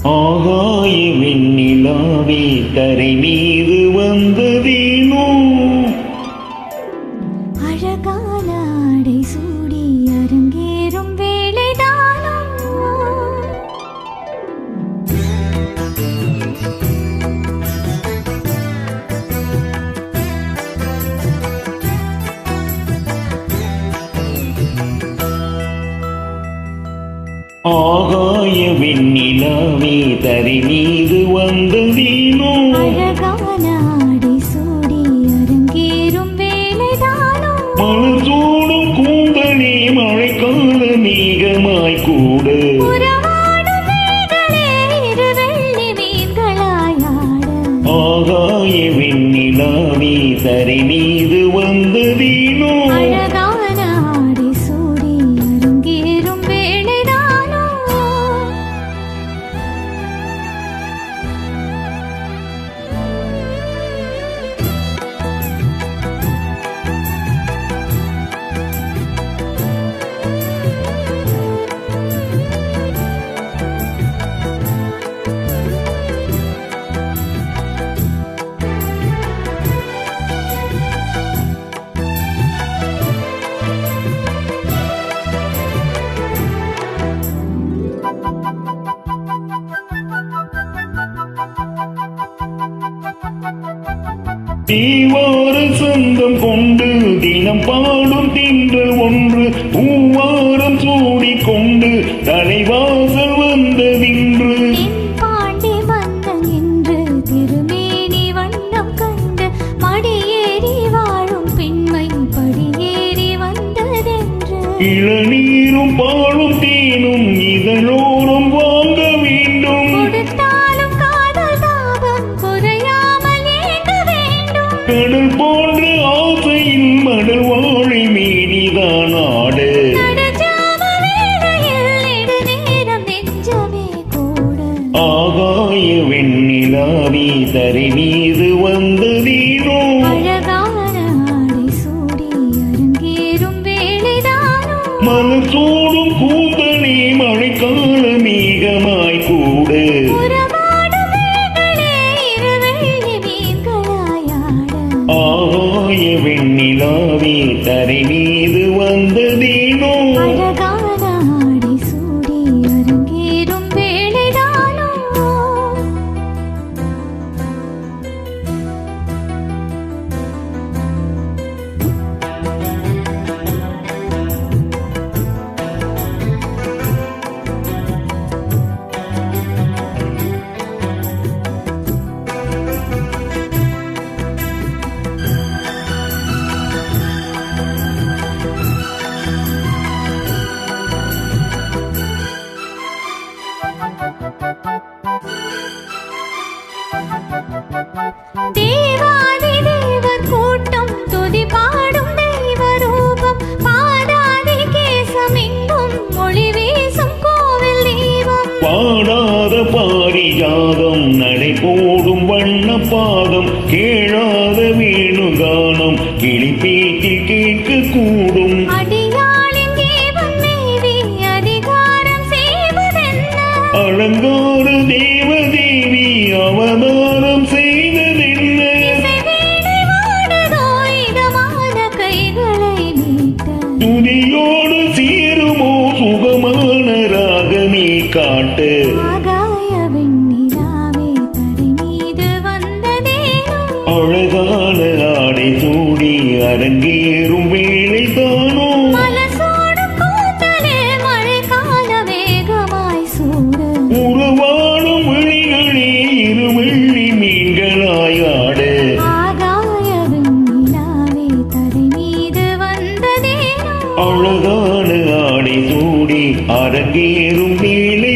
ஆகாய வெண்ணிலாவே தரை மீது வந்ததேனோ அழகான ஆடை சூடி அரங்கேறும் வேளைதானோ ஆகாய வெண்ணிலாவே தரை மீது வந்ததேனோ அழகான ஆடை சூடி அரங்கேறும் வேளைதானோ மனசோடும் கூந்தலே மழைக்கால மேகமாய் கூட உறவாடும் விழிகளே இரு வெள்ளி மீன்களாய் ஆட ஆகாய வெண்ணிலாவே தரை மீது வந்ததேனோ அழகான ஆடை சூடி அரங்கேறும் வேளைதானோ தீவார சந்தம் கொண்டு தினம் பாடும் திங்கள் ஒன்று பூவாரம் சூடிக் கொண்டு தலைவாசல் வந்ததின்று பாண்டி வந்தன் என்று திருமேனி வண்ணம் கண்டு மடியேறி வாழும் பெண்மை படியேறி வந்ததென்று இளநீரும் பாலும் தேனும் இதழோடும் வாங்க வேண்டும் கொடுத்தாலும் காதல் தாபம் குறையாமல் ஏங்க வேண்டும் கடல் போன்ற ஆசையில் மடல் வாழை மீனிதான் ஆடு நடுஜாம வேளையில் நெடுநேரம் நெஞ்சமே கூட ஆகாய வெண்ணிலாவே தரை மீது வந்ததேனோ அழகான ஆடை சூடி அரங்கேறும் வேளைதானோ மனசோடும் கூந்தலே மழைக்கால மேகமாய் கூட உறவாடும் விழிகளே இரு வெள்ளி மீன்களாய் ஆட ஆகாய வெண்ணிலாவே தரை மீது வந்ததேனோ அழகான ஆடை சூடி அரங்கேறும் வேளைதானோ தேவாதி தேவர் கூட்டம் துதி பாடும் தெய்வ ரூபம் பாதாதி கேசமெங்கும் மொழி வீசும் கோவில் தீபம் பாடாத பாரிஜாதம் நடை போடும் வண்ண பாதம் கேளாத வேணுகானம் கிளிப்பேட்டில் கேட்க கூடும் அடியாளின் தேவன் மேவி அதிகாரம் செய்வதென்ன அலங்கார தேவதேவி அவதாரம் செய்ததென்ன இசைவேணி வாடுதோ இதமான கைகளை மீட்ட துதியோடு சேருமோ சுகமான ராகமே காட்டு ஆகாய வெண்ணிலாவே தரை மீது வந்ததேனோ அழகான ஆடை சூடி அரங்கேறும் வேளை தானோ மலசோடும் கூந்தலே மழைக்கால வேகமாய் சூட உறவாடும் விழிகளே இரு வெள்ளி மீன்களாயாடு ஆகாய வெண்ணிலாவே தரை மீது வந்ததேனோ அழகான ஆடை சூடி அரங்கேறும் வேளை